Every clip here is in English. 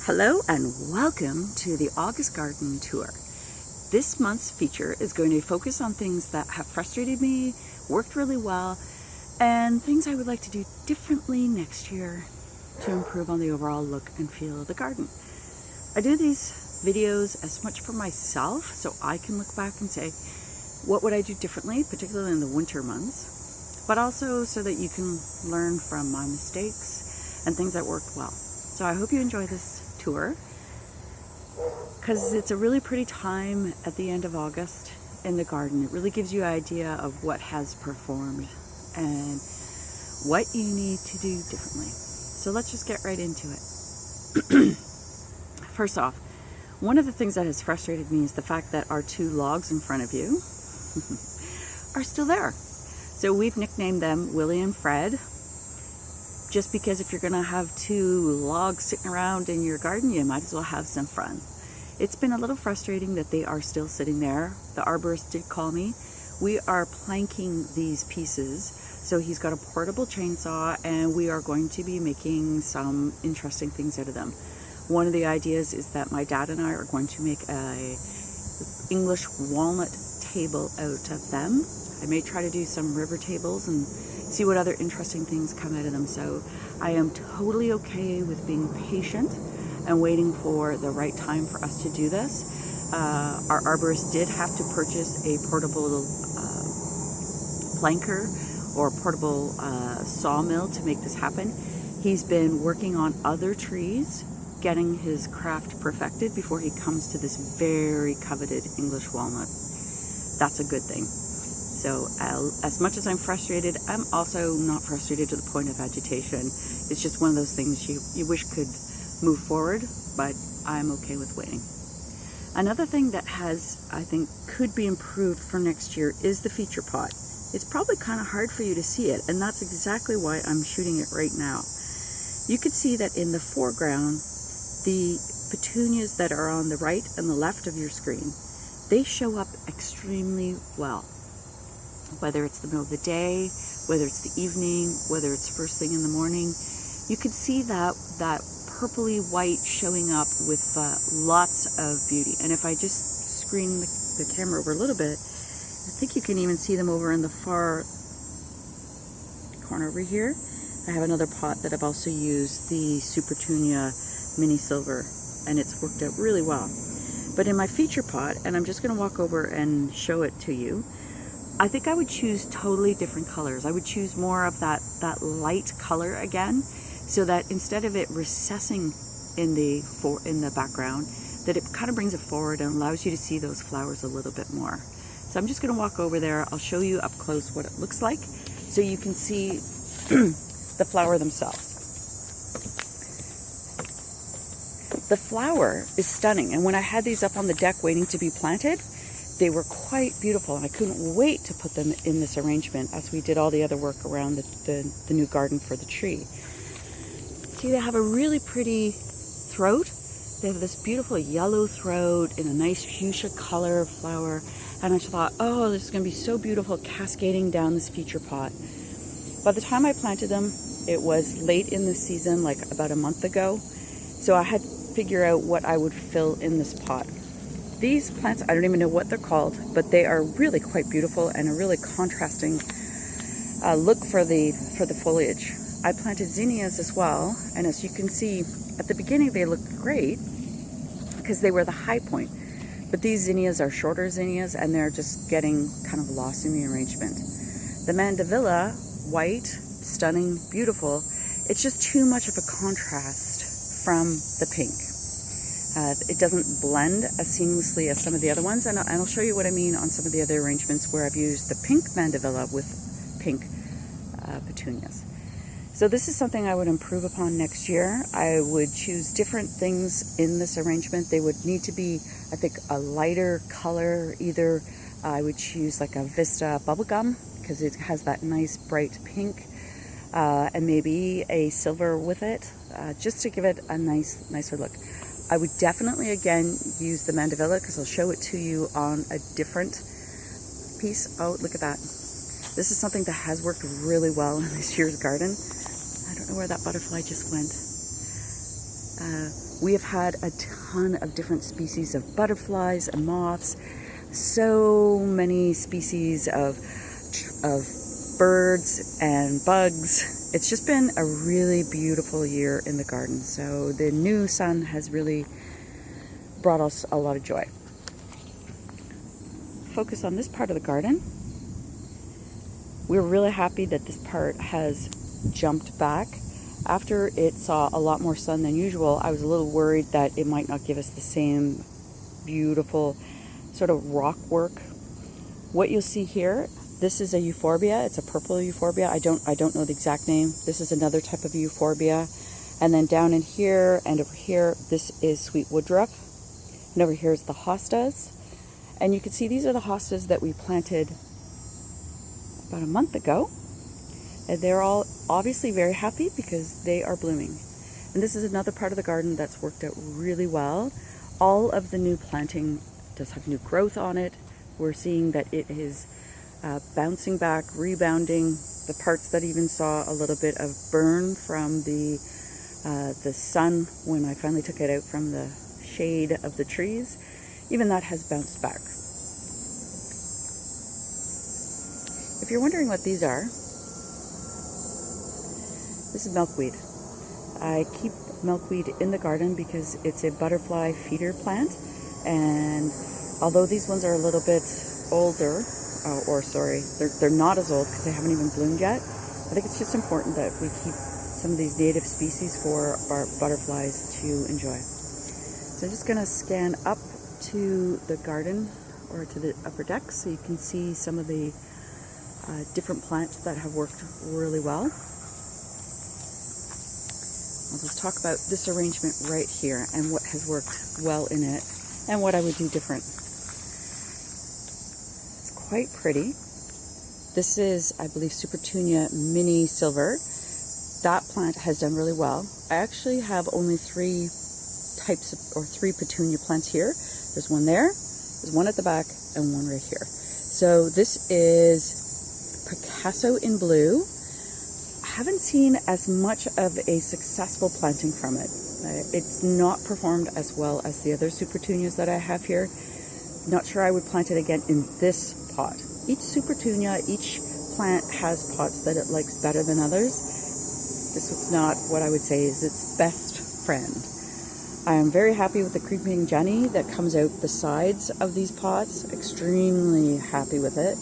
Hello and welcome to the August Garden Tour. This month's feature is going to focus on things that have frustrated me, worked really well, and things I would like to do differently next year to improve on the overall look and feel of the garden. I do these videos as much for myself so I can look back and say, what would I do differently, particularly in the winter months, but also so that you can learn from my mistakes and things that worked well. So I hope you enjoy this tour because it's a really pretty time at the end of August in the garden. It really gives you an idea of what has performed and what you need to do differently. So let's just get right into it. First off, one of the things that has frustrated me is the fact that our two logs in front of you are still there. So we've nicknamed them Willie and Fred, just because if you're gonna have two logs sitting around in your garden, you might as well have some fun. It's been a little frustrating that they are still sitting there. The arborist did call me. We are planking these pieces, so he's got a portable chainsaw and we are going to be making some interesting things out of them. One of the ideas is that my dad and I are going to make a English walnut table out of them. I may try to do some river tables and see what other interesting things come out of them. So I am totally okay with being patient and waiting for the right time for us to do this. Our arborist did have to purchase a portable planker or portable sawmill to make this happen. He's been working on other trees, getting his craft perfected before he comes to this very coveted English walnut. That's a good thing. So as much as I'm frustrated, I'm also not frustrated to the point of agitation. It's just one of those things you wish could move forward, but I'm okay with waiting. Another thing that I think could be improved for next year is the feature pot. It's probably kind of hard for you to see it, and that's exactly why I'm shooting it right now. You could see that in the foreground, the petunias that are on the right and the left of your screen, they show up extremely well. Whether it's the middle of the day, whether it's the evening, whether it's first thing in the morning, you can see that purpley white showing up with lots of beauty. And if I just screen the camera over a little bit, I think you can even see them over in the far corner over here. I have another pot that I've also used, the Supertunia mini silver, and it's worked out really well. But in my feature pot, and I'm just going to walk over and show it to you, I think I would choose totally different colors. I would choose more of that light color again, so that instead of it recessing in the background, that it kind of brings it forward and allows you to see those flowers a little bit more. So I'm just going to walk over there. I'll show you up close what it looks like, so you can see the flower themselves. The flower is stunning, and when I had these up on the deck waiting to be planted, they were quite beautiful, and I couldn't wait to put them in this arrangement as we did all the other work around the new garden for the tree. See, they have a really pretty throat. They have this beautiful yellow throat in a nice fuchsia color flower, and I just thought, oh, this is going to be so beautiful cascading down this feature pot. By the time I planted them, it was late in the season, like about a month ago, so I had to figure out what I would fill in this pot. These plants, I don't even know what they're called, but they are really quite beautiful and a really contrasting look for the foliage. I planted zinnias as well, and as you can see, at the beginning they looked great because they were the high point. But these zinnias are shorter zinnias, and they're just getting kind of lost in the arrangement. The Mandevilla, white, stunning, beautiful, it's just too much of a contrast from the pink. It doesn't blend as seamlessly as some of the other ones, and I'll show you what I mean on some of the other arrangements where I've used the pink Mandevilla with pink petunias. So this is something I would improve upon next year. I would choose different things in this arrangement. They would need to be, I think, a lighter color. Either I would choose like a Vista bubblegum because it has that nice bright pink, and maybe a silver with it, just to give it a nicer look. I would definitely, again, use the Mandevilla because I'll show it to you on a different piece. Oh, look at that. This is something that has worked really well in this year's garden. I don't know where that butterfly just went. We have had a ton of different species of butterflies and moths, so many species of birds and bugs. It's just been a really beautiful year in the garden. So the new sun has really brought us a lot of joy. Focus on this part of the garden. We're really happy that this part has jumped back. After it saw a lot more sun than usual, I was a little worried that it might not give us the same beautiful sort of rock work. What you'll see here, this is a euphorbia. It's a purple euphorbia. I don't know the exact name. This is another type of euphorbia. And then down in here and over here, this is sweet woodruff. And over here is the hostas. And you can see these are the hostas that we planted about a month ago. And they're all obviously very happy because they are blooming. And this is another part of the garden that's worked out really well. All of the new planting does have new growth on it. We're seeing that it is bouncing back, rebounding. The parts that even saw a little bit of burn from the sun when I finally took it out from the shade of the trees, even that has bounced back. If you're wondering what these are, this is milkweed. I keep milkweed in the garden because it's a butterfly feeder plant, and although these ones are a little bit older, they're not as old because they haven't even bloomed yet, I think it's just important that we keep some of these native species for our butterflies to enjoy. So I'm just going to scan up to the garden or to the upper deck so you can see some of the different plants that have worked really well. I'll just talk about this arrangement right here and what has worked well in it and what I would do different. It's quite pretty. This is, I believe, Supertunia Mini Silver. That plant has done really well. I actually have only three petunia plants here. There's one there, there's one at the back, and one right here. So this is Picasso in blue. I haven't seen as much of a successful planting from it. It's not performed as well as the other Supertunias that I have here. Not sure I would plant it again in this pot. Each Supertunia, each plant has pots that it likes better than others. This was not what I would say is its best friend. I am very happy with the creeping Jenny that comes out the sides of these pots. Extremely happy with it.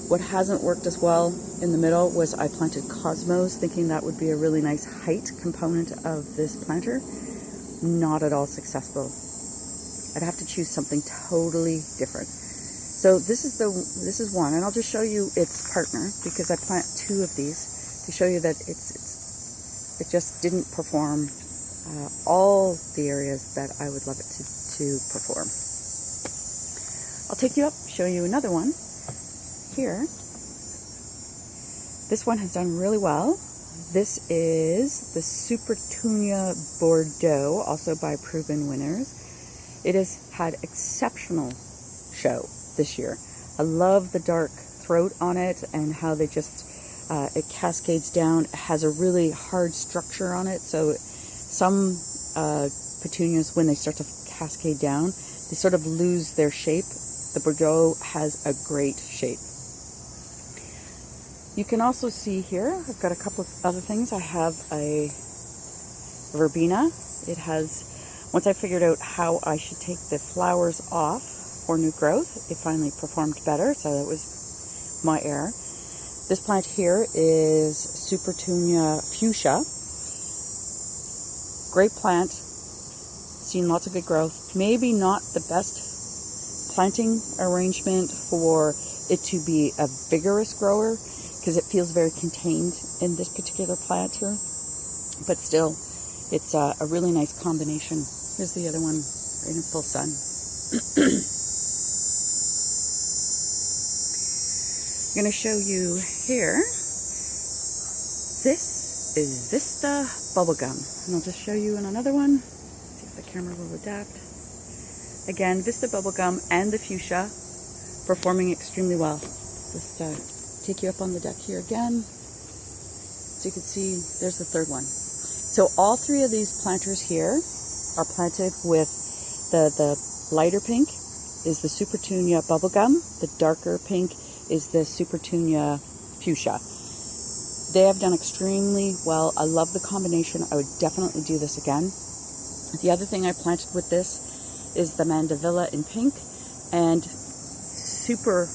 What hasn't worked as well in the middle was I planted Cosmos, thinking that would be a really nice height component of this planter. Not at all successful. I'd have to choose something totally different. So this is one, and I'll just show you its partner because I plant two of these to show you that it just didn't perform all the areas that I would love it to perform. I'll take you up, show you another one here. This one has done really well. This is the Supertunia Bordeaux, also by proven winners. It has had exceptional show this year. I love the dark throat on it and how they just it cascades down. It has a really hard structure on it, so some petunias, when they start to cascade down, they sort of lose their shape. The Bordeaux has a great shape. You can also see here, I've got a couple of other things. I have a Verbena. It has, once I figured out how I should take the flowers off for new growth, it finally performed better, so that was my error. This plant here is Supertunia Fuchsia. Great plant, seen lots of good growth. Maybe not the best planting arrangement for it to be a vigorous grower because it feels very contained in this particular planter, but still it's a really nice combination. Here's the other one right in full sun. I'm going to show you here. This is Vista Bubblegum. And I'll just show you in another one. See if the camera will adapt. Again, Vista Bubblegum and the Fuchsia performing extremely well. Just take you up on the deck here again. So you can see there's the third one. So all three of these planters here are planted with the lighter pink is the Supertunia Bubblegum. The darker pink is the Supertunia Fuchsia. They have done extremely well. I love the combination. I would definitely do this again. The other thing I planted with this is the Mandevilla in pink, and super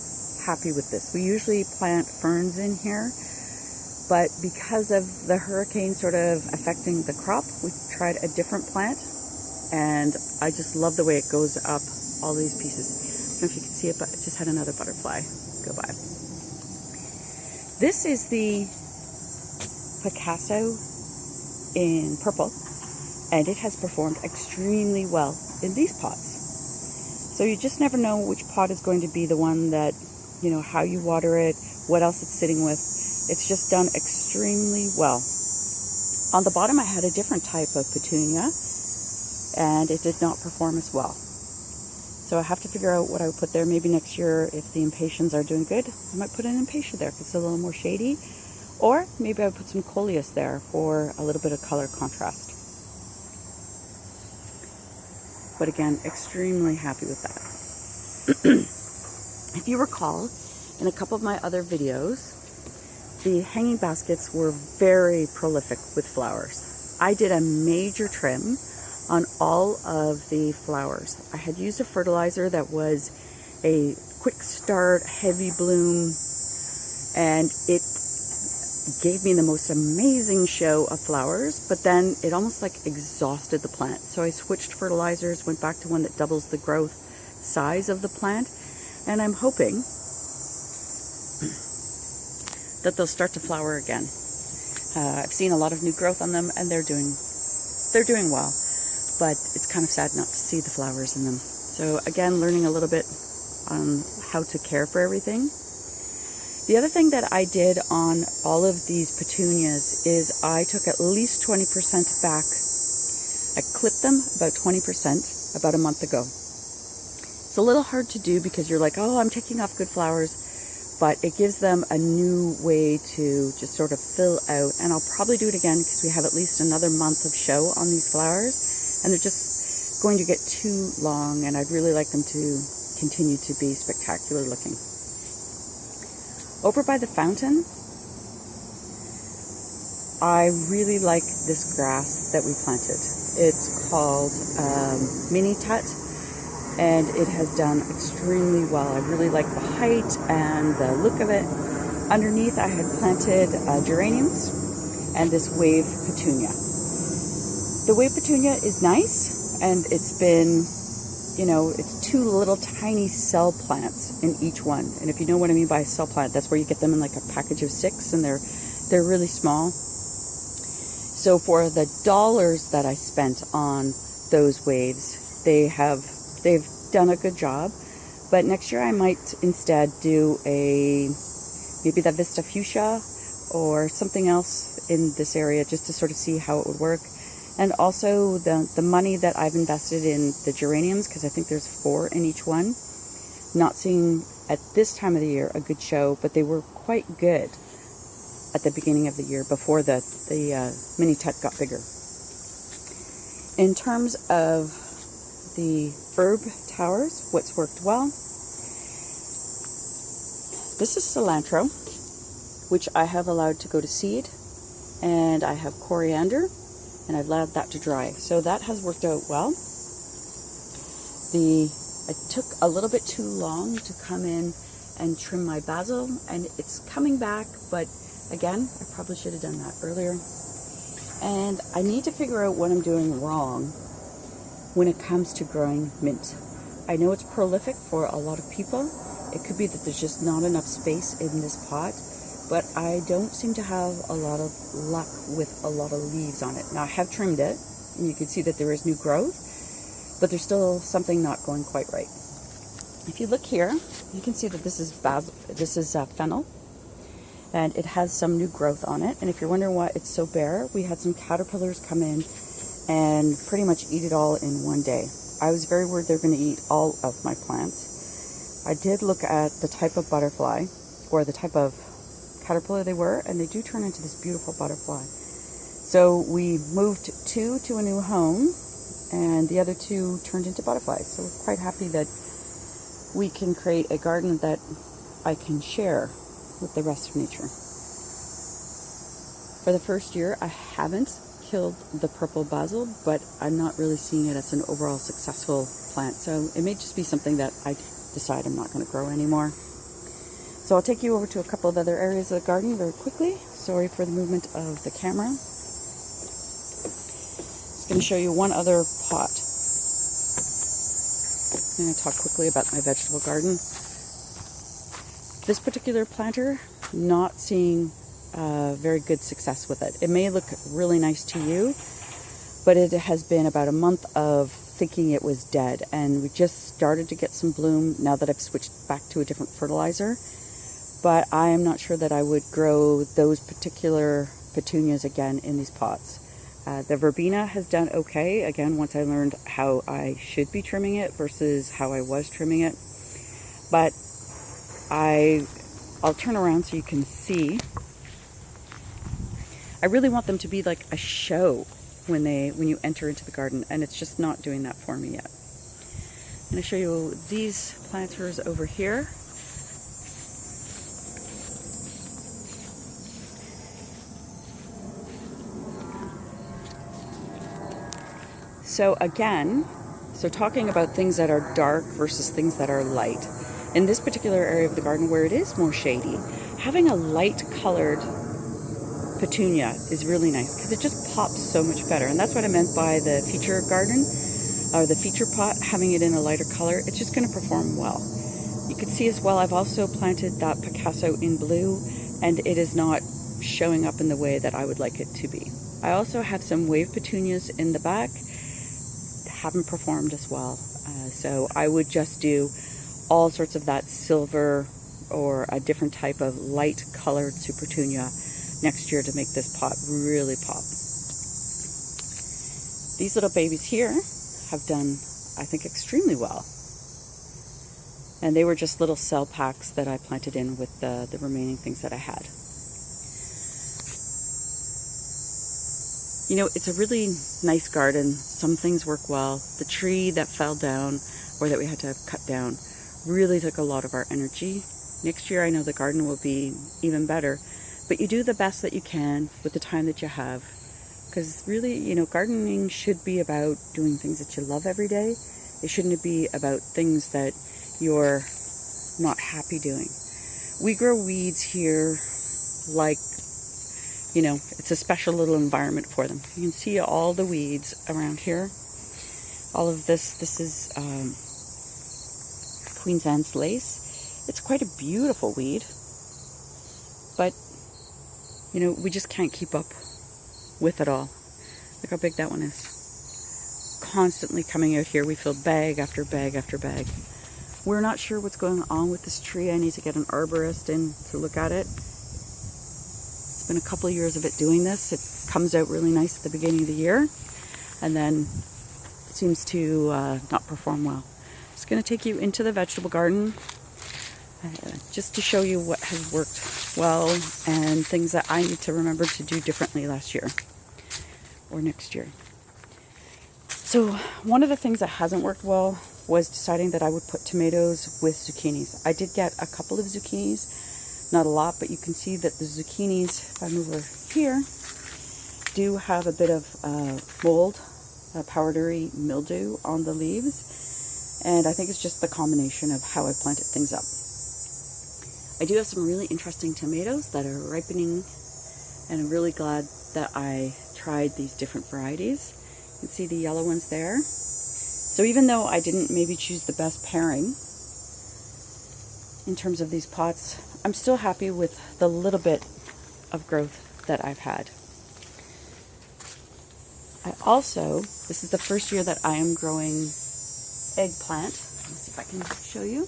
happy with this. We usually plant ferns in here, but because of the hurricane sort of affecting the crop, we tried a different plant, and I just love the way it goes up all these pieces. I don't know if you can see it, but it just had another butterfly go by. This is the Picasso in purple, and it has performed extremely well in these pots. So you just never know which pot is going to be the one that, you know, how you water it, what else it's sitting with. It's just done extremely well. On the bottom I had a different type of petunia, and it did not perform as well. So I have to figure out what I would put there. Maybe next year, if the impatiens are doing good, I might put an impatient there because it's a little more shady. Or maybe I would put some coleus there for a little bit of color contrast. But again, extremely happy with that. If you recall, in a couple of my other videos, the hanging baskets were very prolific with flowers. I did a major trim on all of the flowers. I had used a fertilizer that was a quick start, heavy bloom, and it gave me the most amazing show of flowers, but then it almost like exhausted the plant. So I switched fertilizers, went back to one that doubles the growth size of the plant, and I'm hoping that they'll start to flower again. I've seen a lot of new growth on them, and they're doing well. But it's kind of sad not to see the flowers in them. So again, learning a little bit on how to care for everything. The other thing that I did on all of these petunias is I took at least 20% back. I clipped them about 20% about a month ago. It's a little hard to do because you're like, oh, I'm taking off good flowers, but it gives them a new way to just sort of fill out. And I'll probably do it again because we have at least another month of show on these flowers. And they're just going to get too long, and I'd really like them to continue to be spectacular looking. Over by the fountain, I really like this grass that we planted. It's called Mini Tut, and it has done extremely well. I really like the height and the look of it. Underneath, I had planted geraniums and this wave petunia. The wave petunia is nice, and it's been, you know, it's two little tiny cell plants in each one. And if you know what I mean by a cell plant, that's where you get them in like a package of 6, and they're really small. So for the dollars that I spent on those waves, they've done a good job. But next year I might instead do maybe the Vista Fuchsia or something else in this area, just to sort of see how it would work. And also the money that I've invested in the geraniums, because I think there's 4 in each one. Not seeing at this time of the year a good show, but they were quite good at the beginning of the year before the mini tut got bigger. In terms of the herb towers, what's worked well, this is cilantro, which I have allowed to go to seed, and I have coriander, and I've allowed that to dry. So that has worked out well. It took a little bit too long to come in and trim my basil, and it's coming back, but again, I probably should have done that earlier. And I need to figure out what I'm doing wrong when it comes to growing mint. I know it's prolific for a lot of people. It could be that there's just not enough space in this pot, but I don't seem to have a lot of luck with a lot of leaves on it. Now I have trimmed it, and you can see that there is new growth, but there's still something not going quite right. If you look here, you can see that this is fennel, and it has some new growth on it. And if you're wondering why it's so bare, we had some caterpillars come in and pretty much eat it all in one day. I was very worried they were going to eat all of my plants. I did look at the type of butterfly, or the type of caterpillar they were, and they do turn into this beautiful butterfly. So we moved 2 to a new home, and the other two turned into butterflies. So we're quite happy that we can create a garden that I can share with the rest of nature. For the first year, I haven't killed the purple basil, but I'm not really seeing it as an overall successful plant. So it may just be something that I decide I'm not going to grow anymore. So I'll take you over to a couple of other areas of the garden very quickly. Sorry for the movement of the camera. Just going to show you one other pot. I'm going to talk quickly about my vegetable garden. This particular planter, not seeing very good success with it. It may look really nice to you, but it has been about a month of thinking it was dead, and we just started to get some bloom now that I've switched back to a different fertilizer. But I am not sure that I would grow those particular petunias again in these pots. The Verbena has done okay, again, once I learned how I should be trimming it versus how I was trimming it. But I'll turn around so you can see. I really want them to be like a show when you enter into the garden, and it's just not doing that for me yet. I'm going to show you these planters over here. So again, talking about things that are dark versus things that are light. In this particular area of the garden where it is more shady, having a light colored petunia is really nice because it just pops so much better. And that's what I meant by the feature garden or the feature pot, having it in a lighter color. It's just going to perform well. You can see as well, I've also planted that Picasso in blue, and it is not showing up in the way that I would like it to be. I also have some wave petunias in the back, haven't performed as well. So I would just do all sorts of that silver or a different type of light colored Supertunia next year to make this pot really pop. These little babies here have done, I think, extremely well. And they were just little cell packs that I planted in with the remaining things that I had. You know, it's a really nice garden. Some things work well. The tree that fell down or that we had to cut down really took a lot of our energy. Next year, I know the garden will be even better. But you do the best that you can with the time that you have. Because really, you know, gardening should be about doing things that you love every day. It shouldn't be about things that you're not happy doing. We grow weeds here like, you know, it's a special little environment for them. You can see all the weeds around here. All of this is Queen's Anne's lace. It's quite a beautiful weed. But, you know, we just can't keep up with it all. Look how big that one is. Constantly coming out here, we fill bag after bag after bag. We're not sure what's going on with this tree. I need to get an arborist in to look at it. It's been a couple of years of it doing this. It comes out really nice at the beginning of the year, and then it seems to not perform well. Just going to take you into the vegetable garden just to show you what has worked well and things that I need to remember to do differently last year or next year. So one of the things that hasn't worked well was deciding that I would put tomatoes with zucchinis. I did get a couple of zucchinis, not a lot, but you can see that the zucchinis, if I move over here, do have a bit of mold, powdery mildew on the leaves. And I think it's just the combination of how I planted things up. I do have some really interesting tomatoes that are ripening, and I'm really glad that I tried these different varieties. You can see the yellow ones there. So even though I didn't maybe choose the best pairing in terms of these pots, I'm still happy with the little bit of growth that I've had. I also, this is the first year that I am growing eggplant. Let's see if I can show you.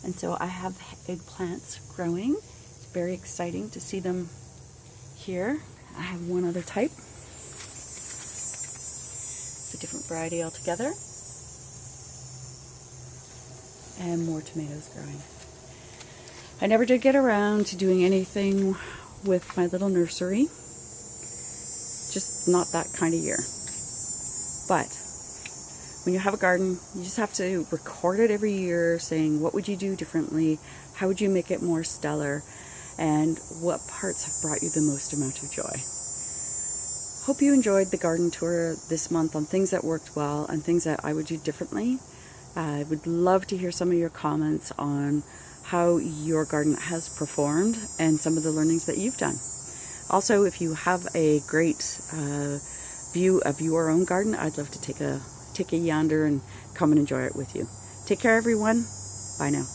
And so I have eggplants growing. It's very exciting to see them here. I have one other type. It's a different variety altogether. And more tomatoes growing. I never did get around to doing anything with my little nursery. Just not that kind of year. But when you have a garden, you just have to record it every year, saying what would you do differently, how would you make it more stellar, and what parts have brought you the most amount of joy. Hope you enjoyed the garden tour this month on things that worked well and things that I would do differently. I would love to hear some of your comments on how your garden has performed and some of the learnings that you've done. Also, if you have a great view of your own garden, I'd love to take a yonder and come and enjoy it with you. Take care, everyone. Bye now.